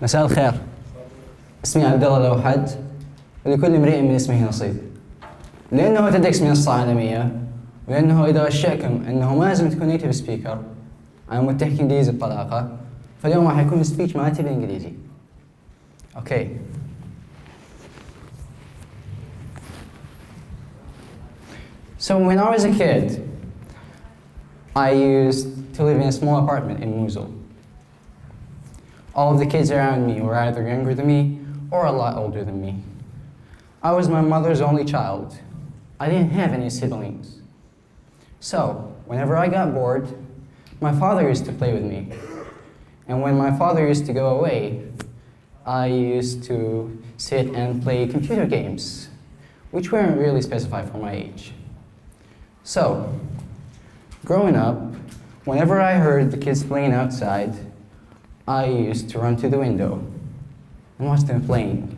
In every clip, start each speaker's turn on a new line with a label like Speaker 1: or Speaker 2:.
Speaker 1: مساء الخير. اسمي عبد الله الأوحد، ولكل امرئ من اسمه نصيب. لأنه TEDx منصة عالمية، ولأنه إذا أشياءكم أنه ما لازم تكون نيتيف سبيكر، أنا متحكي إنجليزي بطلاقة، فاليوم راح يكون سبيتش مالتي بالإنجليزي. Okay. So when I was a kid, I used to live in a small apartment in Mosul. All of the kids around me were either younger than me or a lot older than me. I was my mother's only child. I didn't have any siblings. So, whenever I got bored, my father used to play with me. And when my father used to go away, I used to sit and play computer games, which weren't really specified for my age. So, growing up, whenever I heard the kids playing outside, I used to run to the window and watch them playing.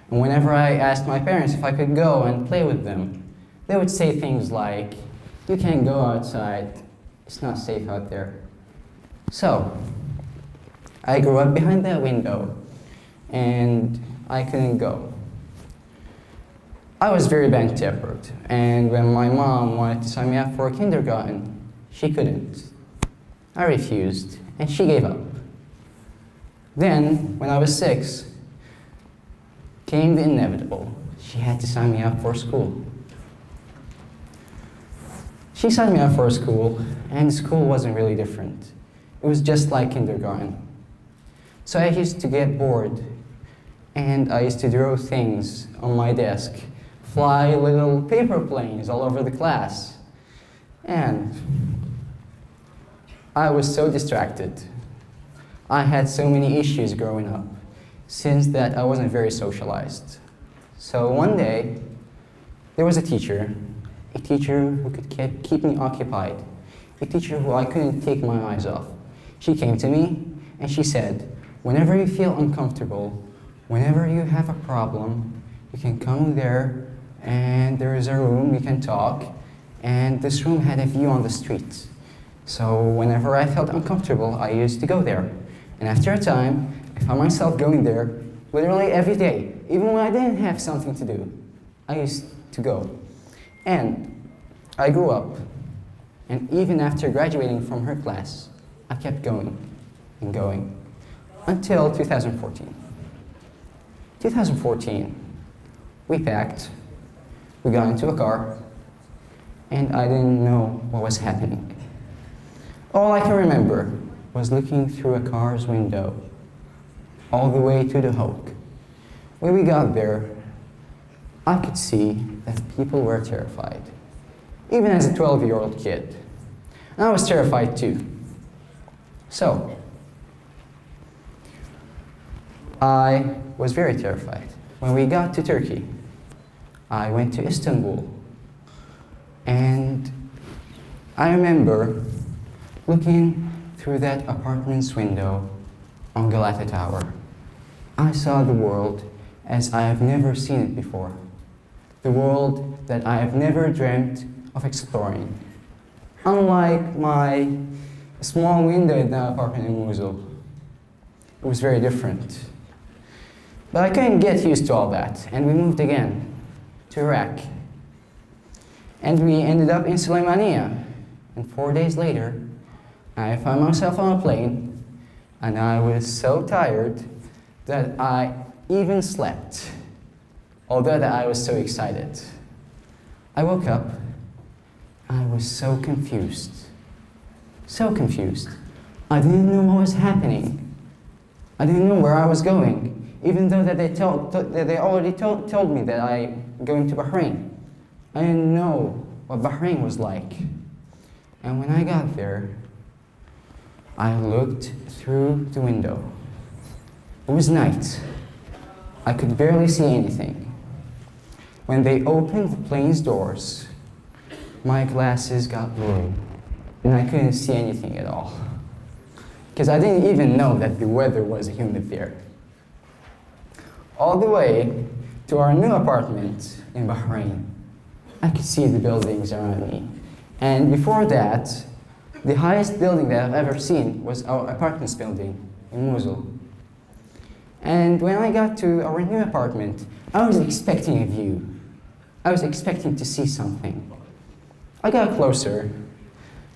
Speaker 1: And whenever I asked my parents if I could go and play with them, they would say things like, "You can't go outside, it's not safe out there." So, I grew up behind that window and I couldn't go. I was very bad-tempered, and when my mom wanted to sign me up for kindergarten, she couldn't. I refused, and she gave up. Then, when I was 6, came the inevitable. She had to sign me up for school. She signed me up for school, and school wasn't really different. It was just like kindergarten. So I used to get bored, and I used to draw things on my desk, fly little paper planes all over the class. And I was so distracted. I had so many issues growing up. Since that, I wasn't very socialized. So one day, there was a teacher who could keep me occupied, a teacher who I couldn't take my eyes off. She came to me and she said, "Whenever you feel uncomfortable, whenever you have a problem, you can come there and there is a room you can talk, and this room had a view on the street. So whenever I felt uncomfortable, I used to go there. And after a time, I found myself going there literally every day. Even when I didn't have something to do, I used to go. And I grew up, and even after graduating from her class, I kept going and going until 2014. 2014, we packed, we got into a car, and I didn't know what was happening. All I can remember was looking through a car's window all the way to the Hulk. When we got there, I could see that people were terrified, even as a 12-year-old kid. And I was terrified too. So, I was very terrified. When we got to Turkey, I went to Istanbul, and I remember looking through that apartment's window on Galata Tower. I saw the world as I have never seen it before. The world that I have never dreamt of exploring. Unlike my small window in the apartment in Mosul, it was very different. But I couldn't get used to all that, and we moved again to Iraq. And we ended up in Suleymaniye, and 4 days later, I found myself on a plane, and I was so tired that I even slept, although that I was so excited. I woke up, I was so confused. So confused. I didn't know what was happening. I didn't know where I was going, even though that they already told me that I'm going to Bahrain. I didn't know what Bahrain was like. And when I got there, I looked through the window. It was night. I could barely see anything. When they opened the plane's doors, my glasses got blurry, and I couldn't see anything at all. Because I didn't even know that the weather was humid there. All the way to our new apartment in Bahrain, I could see the buildings around me. And before that, the highest building that I've ever seen was our apartments building in Mosul. And when I got to our new apartment, I was expecting a view. I was expecting to see something. I got closer.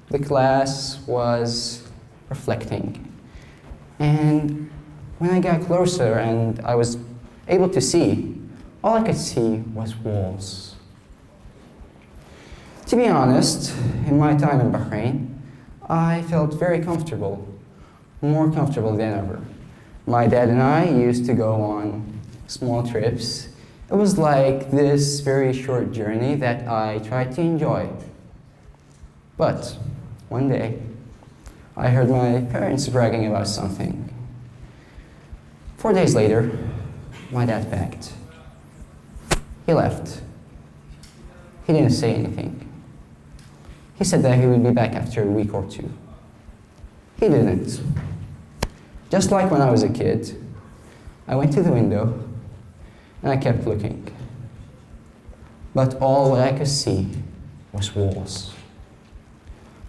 Speaker 1: The class was reflecting. And when I got closer and I was able to see, all I could see was walls. To be honest, in my time in Bahrain, I felt very comfortable, more comfortable than ever. My dad and I used to go on small trips. It was like this very short journey that I tried to enjoy. But one day, I heard my parents bragging about something. 4 days later, my dad packed. He left. He didn't say anything. He said that he would be back after a week or two. He didn't. Just like when I was a kid, I went to the window and I kept looking. But all I could see was walls.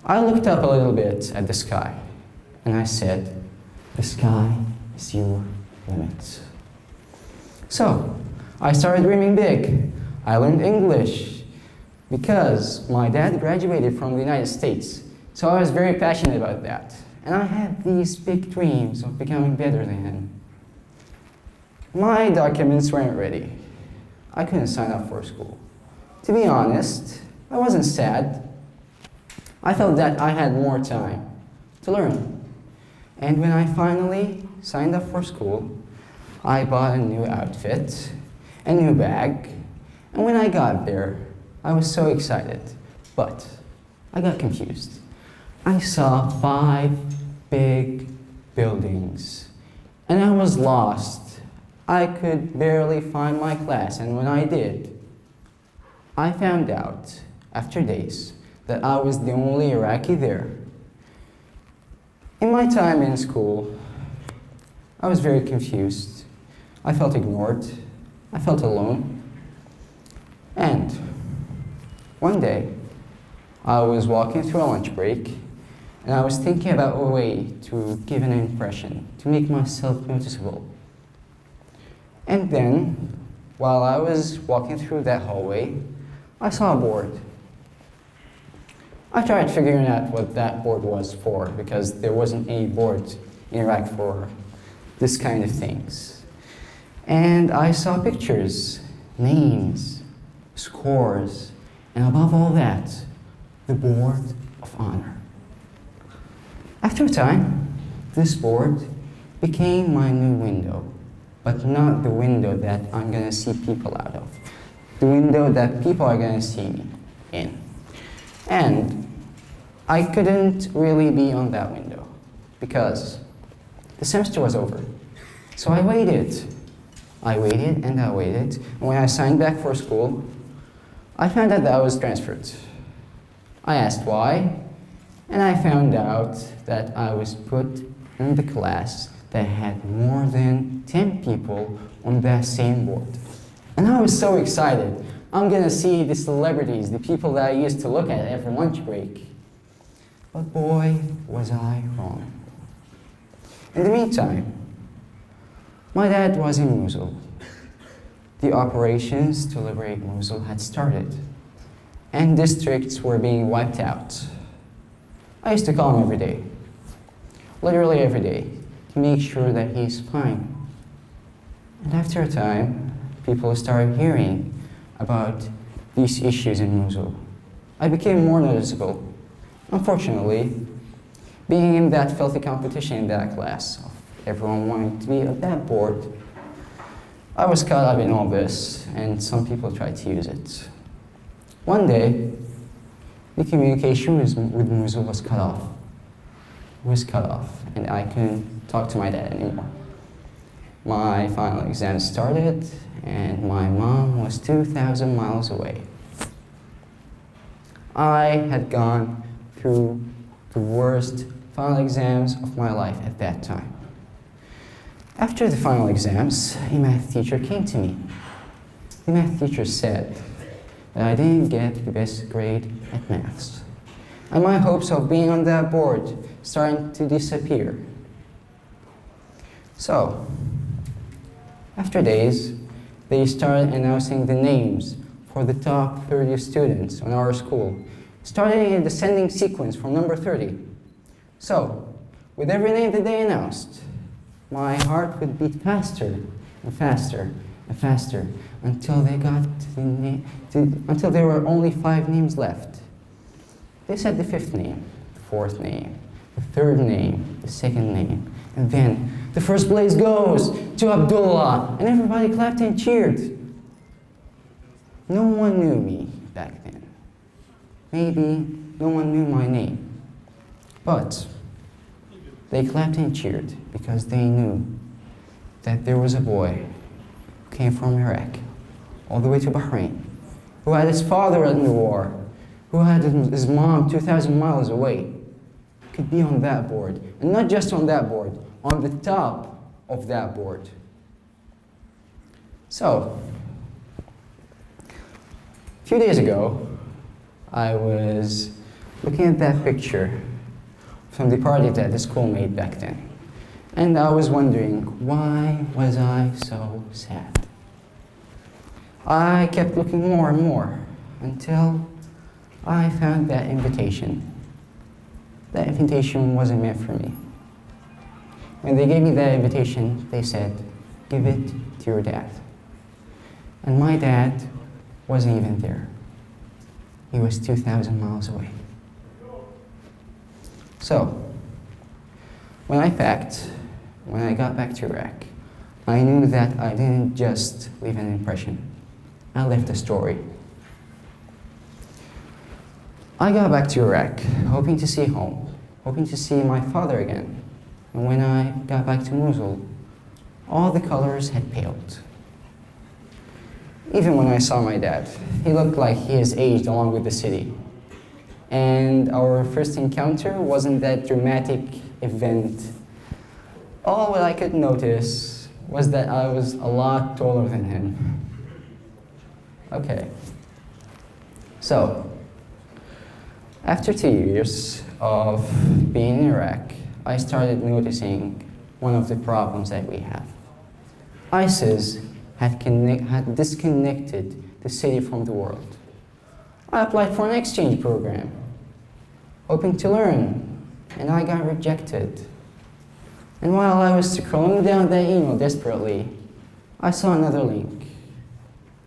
Speaker 1: I looked up a little bit at the sky and I said, the sky is your limit. So, I started dreaming big. I learned English because my dad graduated from the United States. So I was very passionate about that. And I had these big dreams of becoming better than him. My documents weren't ready. I couldn't sign up for school. To be honest, I wasn't sad. I felt that I had more time to learn. And when I finally signed up for school, I bought a new outfit, a new bag, and when I got there, I was so excited, but I got confused. I saw 5 big buildings, and I was lost. I could barely find my class, and when I did, I found out, after days, that I was the only Iraqi there. In my time in school, I was very confused. I felt ignored. I felt alone. And one day, I was walking through a lunch break, and I was thinking about a way to give an impression, to make myself noticeable. And then, while I was walking through that hallway, I saw a board. I tried figuring out what that board was for, because there wasn't any board in Iraq for this kind of things. And I saw pictures, names, scores, and above all that, the board of honor. After a time, this board became my new window, but not the window that I'm going to see people out of. The window that people are going to see me in. And I couldn't really be on that window because the semester was over. So I waited. I waited and I waited. And when I signed back for school, I found out that I was transferred. I asked why, and I found out that I was put in the class that had more than 10 people on that same board. And I was so excited. I'm gonna see the celebrities, the people that I used to look at every lunch break. But boy, was I wrong. In the meantime, my dad was in Mosul. The operations to liberate Mosul had started, and districts were being wiped out. I used to call him every day, literally every day, to make sure that he's fine. And after a time, people started hearing about these issues in Mosul. I became more noticeable. Unfortunately, being in that filthy competition in that class, of everyone wanting to be at that board, I was caught up in all this, and some people tried to use it. One day, the communication with Mosul was cut off. It was cut off, and I couldn't talk to my dad anymore. My final exam started, and my mom was 2,000 miles away. I had gone through the worst final exams of my life at that time. After the final exams, a math teacher came to me. The math teacher said that I didn't get the best grade at maths, and my hopes of being on that board started to disappear. So, After days, they started announcing the names for the top 30 students on our school, starting in a descending sequence from number 30. So, with every name that they announced, my heart would beat faster and faster and faster until they got until there were only 5 names left. They said the 5th name, the 4th name, the 3rd name, the 2nd name, and then the first place goes to Abdullah, and everybody clapped and cheered. No one knew me back then. Maybe no one knew my name. But they clapped and cheered because they knew that there was a boy who came from Iraq all the way to Bahrain, who had his father in the war, who had his mom 2,000 miles away, could be on that board. And not just on that board, on the top of that board. So, a few days ago, I was looking at that picture from the party that the school made back then. And I was wondering, why was I so sad? I kept looking more and more until I found that invitation. That invitation wasn't meant for me. When they gave me that invitation, they said, give it to your dad. And my dad wasn't even there. He was 2,000 miles away. So, when I packed, when I got back to Iraq, I knew that I didn't just leave an impression. I left a story. I got back to Iraq, hoping to see home, hoping to see my father again. And when I got back to Mosul, all the colors had paled. Even when I saw my dad, he looked like he has aged along with the city. And our first encounter wasn't that dramatic event. All what I could notice was that I was a lot taller than him. Okay. So, after 2 years of being in Iraq, I started noticing one of the problems that we have. ISIS had disconnected the city from the world. I applied for an exchange program, hoping to learn, and I got rejected. And while I was scrolling down that email desperately, I saw another link,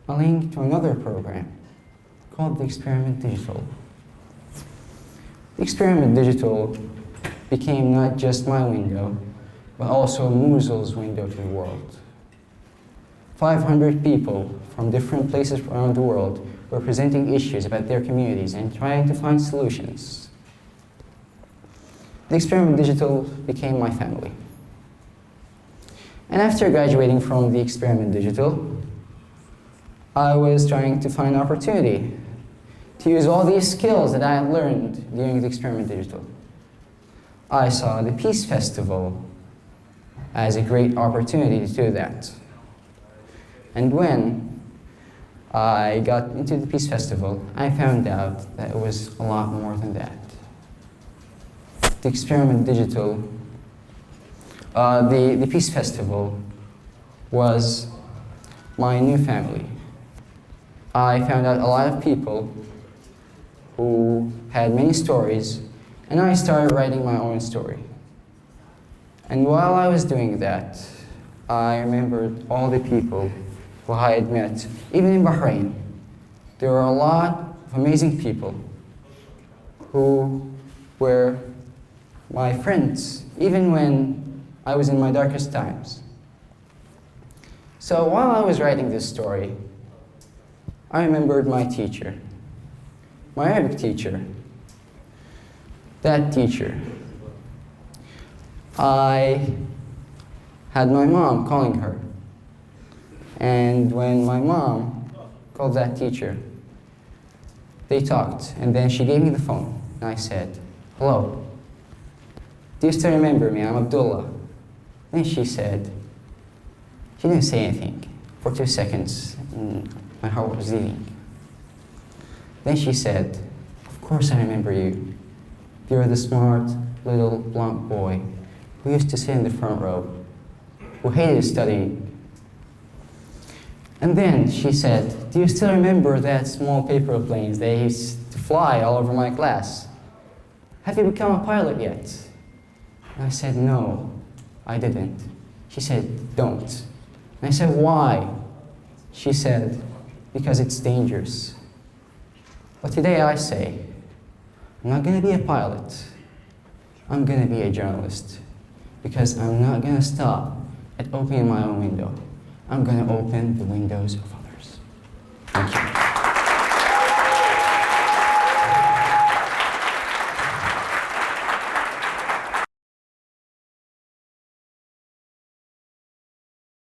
Speaker 1: a link to another program called the Experiment Digital. The Experiment Digital became not just my window, but also Mosul's window to the world. 500 people from different places around the world were presenting issues about their communities and trying to find solutions. The Experiment Digital became my family. And after graduating from the Experiment Digital, I was trying to find opportunity to use all these skills that I had learned during the Experiment Digital. I saw the Peace Festival as a great opportunity to do that. And when I got into the Peace Festival, I found out that it was a lot more than that. The Experiment Digital, the Peace Festival was my new family. I found out a lot of people who had many stories, and I started writing my own story. And while I was doing that, I remembered all the people who I had met, even in Bahrain. There were a lot of amazing people who were my friends, even when I was in my darkest times. So while I was writing this story, I remembered my teacher, my Arabic teacher. That teacher. I had my mom calling her. And when my mom called that teacher, they talked, and then she gave me the phone, and I said, "Hello, do you still remember me? I'm Abdullah." Then she said, she didn't say anything for 2 seconds, and my heart was beating. Then she said, "Of course I remember you. You're the smart little blonde boy who used to sit in the front row, who hated studying, And then she said, do you still remember that small paper planes? They used to fly all over my class. Have you become a pilot yet? And I said, no, I didn't. She said, don't. And I said, why? She said, because it's dangerous. But today I say, I'm not going to be a pilot. I'm going to be a journalist. Because I'm not going to stop at opening my own window. I'm going to open the windows of others. Thank you.